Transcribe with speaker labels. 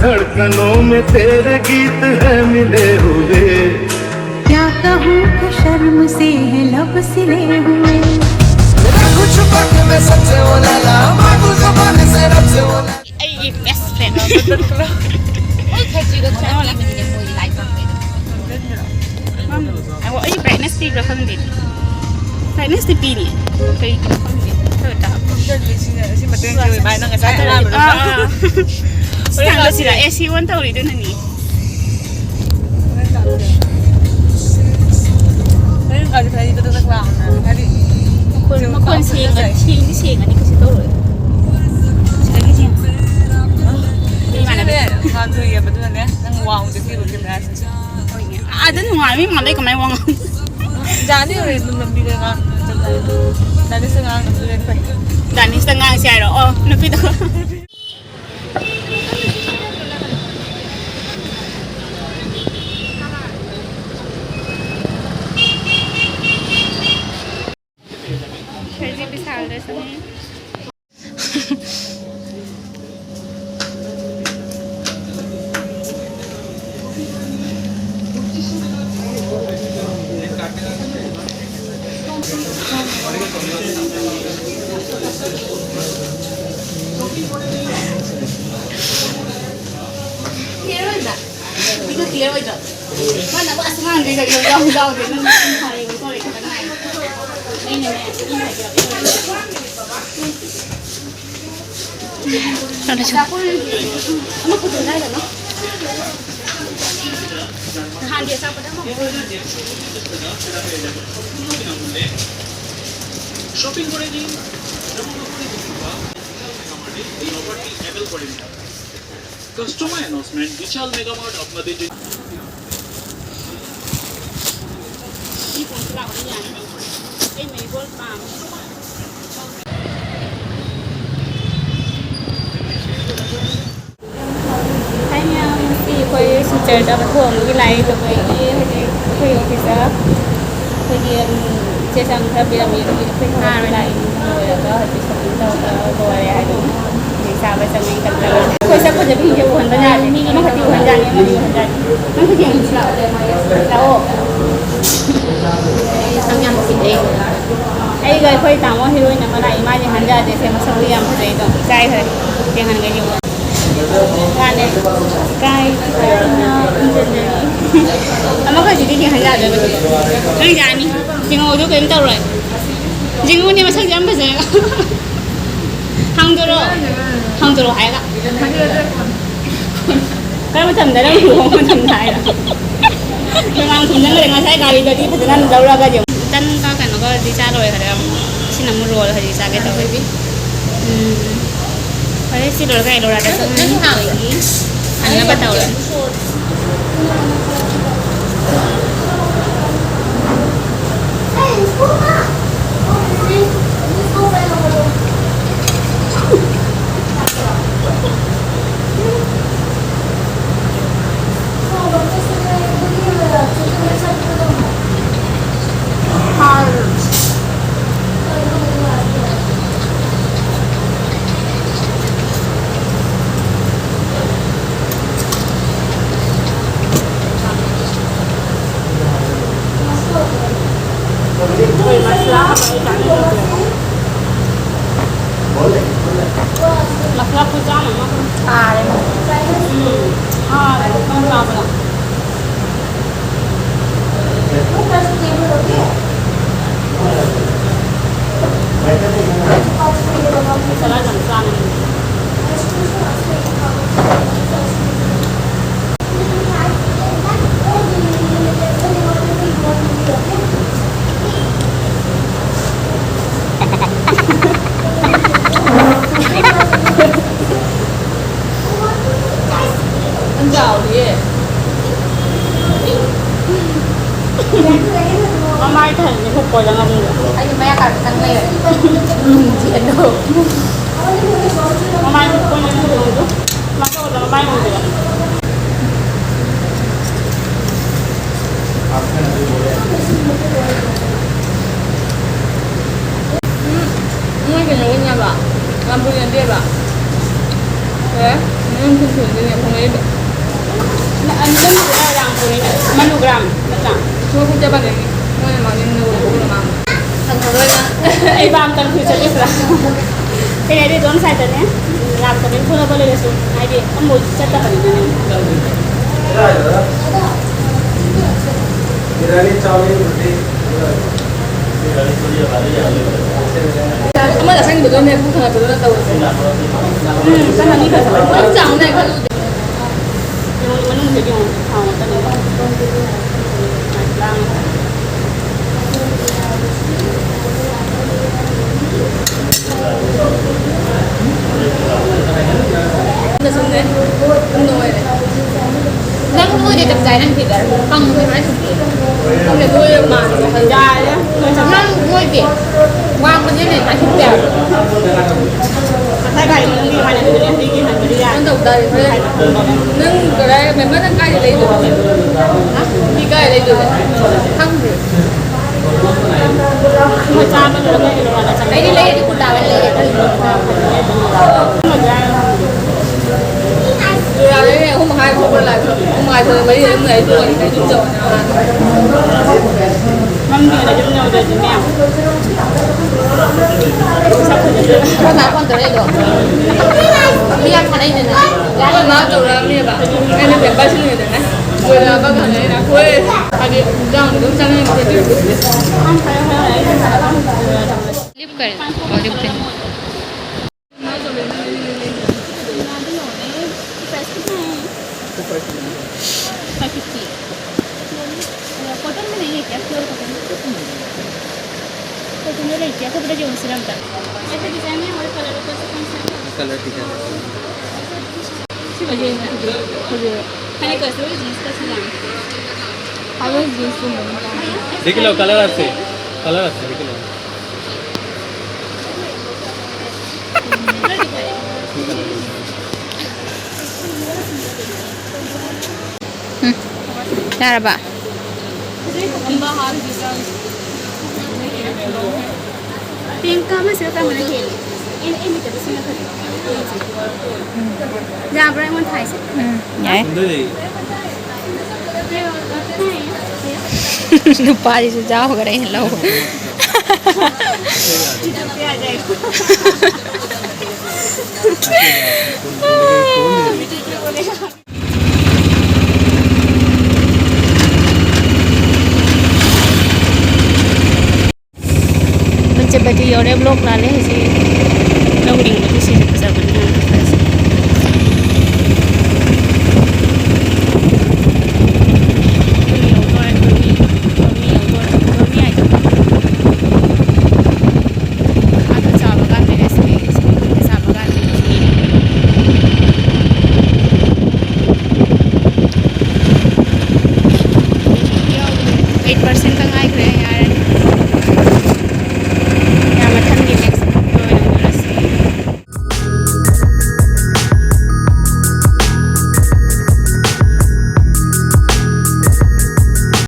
Speaker 1: धड़कनों में तेरे गीत है मिले हुए
Speaker 2: क्या कहूँ कि शर्म से है लब सिले हुए
Speaker 3: कुछ वक्त में सबसे बोला ला मांगू ज़बान से रब से बोला
Speaker 4: ay best friend ôi thầy chị được sao là mình ngồi lại con vậy ay brightness đi rồi không đi brightness đi pin cái không đi thôi đó
Speaker 5: xin mà tuyên người bài năng cái sáng ra rồi đó
Speaker 4: sang là gì là AC one tàu đi đến này
Speaker 5: đấy còn thấy gì tôi vào thấy đi
Speaker 4: คนเชียงกันชิงที่เชียงอันนี้ก็ชิโต้เลยใช่ที่เชียงนี่มาแล้ว
Speaker 5: เนี่ยทานคืออย่างแบบนี้นั่งวางจะที่รถกินได้
Speaker 4: อ่ะเดินหัวไม่มาได้ก็ไม่วาง
Speaker 5: จานนี่เลยมันมีเรื่องอ่ะจะได้จานนี่ซึ่งอ่ะมันเรื่องไป
Speaker 4: dan ni setengah siap dah oh lebih tu Crazy besar dah sini. Itu clear aja. Mana buat senang dia jauh-jauh dia nak hari itu lagi kat mana. Ini Sudah cukup. Kamu foto dah dah, no? Han dia siapa dah mau?
Speaker 6: Shopping করে দিন এই অফারটি avail করে নিন customer announcement বিশাল Megamart আপনাদের জন্য
Speaker 4: Ini pun sudah ada yang ini maybol palm. Hanya si koi sucer dapat huang wilayah tu koi koi officer koi dia cesang tapi kami koi hal wilayah koi agak habis tahu tahu ya itu sampai sampai kan koi siapa jadi hijau bukan banyak ni mana hati bukan jadi mana bukan jadi mana kerja yang tahu sang yang sini ai người koi tahu heroin nama lain mana yang hanja je saya masuk liam saja itu saya thôi jangan gaya juga kan deh kai ama koi jadi yang hanja je betul kan jadi jangan udah kau tahu lah jangan ni masuk jam besar hang dulu hay lah cái mà thầm đấy đâu hiểu không thầm này là nhưng mà thầm đấy người thấy cái gì thì nên đâu ra cái gì chân có cái nó có đi xa rồi hả đâu xin nằm rồi thì đi xa cái tao phải biết phải xin rồi cái đồ là cái xong nó hảo ý anh nó bắt đầu rồi Lak-lak ko dyan, ano? Ang laba lang. Salah lang sana. Mama itu hanya hukum jangan mulu.
Speaker 5: Ayo banyak kan nih
Speaker 4: Tidak ada. Mama itu hukum yang mulu itu. Maka udah mama yang mulu. Ini kenalnya pak, lampunya dia pak. Ya,
Speaker 5: thường cái này không ấy được
Speaker 4: anh rất là rằng của này manogram là
Speaker 5: chưa không cho bạn ấy thôi mà nên nuôi cũng là mang thằng nào đây nha
Speaker 4: ai bám tan future is ra cái này đi doon side này làm cái mình phun vào lên xuống ai đi ông muốn chất ta phải này
Speaker 5: 엄마 나 생긴 너네 부탁 들었다고
Speaker 4: cái này đi phải phải
Speaker 5: 짱 내 가지고
Speaker 4: mình không thể dùng hào cái này làm
Speaker 5: 근데 좋네 운동해야 돼
Speaker 4: đang nuôi để tập giải năng thịt à
Speaker 5: không phải nói 근데 nuôi mà
Speaker 4: thời dài á nuôi chấm
Speaker 5: năng nuôi biển quang bên dưới này phải thịt bèo
Speaker 4: thay cái mình đi hay là đi cái này đi ra
Speaker 5: ăn đầu đời thôi nhưng cái đây mình mất ăn cay thì lấy được đi cay lấy được không được
Speaker 4: người cha mình là cái là chấm
Speaker 5: lấy đi lấy đi cũng đào lấy
Speaker 4: người ra
Speaker 5: rồi đấy hôm mà hai hôm lại hôm mai thôi mấy đứa người tuổi cái chút rồi
Speaker 4: mâm người là giống nhau rồi chị mèo
Speaker 5: con nào con tới đây được đi ăn vào đây này này con nào từ đó đi bạn em đi biển 30 người này rồi là bác thằng ấy là quê à đi đang đứng sang em thì
Speaker 4: không phải đấy
Speaker 5: clip kरें audio पे
Speaker 4: cotton में नहीं है क्या pure cotton तो तुमने ले क्या कपड़ा जो सिरम का ऐसे डिजाइन में और कलर को कौन सा
Speaker 7: कलर ठीक है
Speaker 4: मुझे मैंने कैसे जींस का सिलम
Speaker 5: आवाज जींस को
Speaker 7: देख लो कलर আছে देख लो
Speaker 5: Naraba
Speaker 4: पिंक का मैं सिर्फ मैंने खेली इन इन में से मैं खरीदी जहाँ पर मैं थाई से
Speaker 5: nhảy
Speaker 7: सुंदर है
Speaker 5: Nupa thì sao cái đây lâu
Speaker 4: बच्चे बैठे और ब्लॉग डाले हैं जी लोग रिंग में किसी से पता नहीं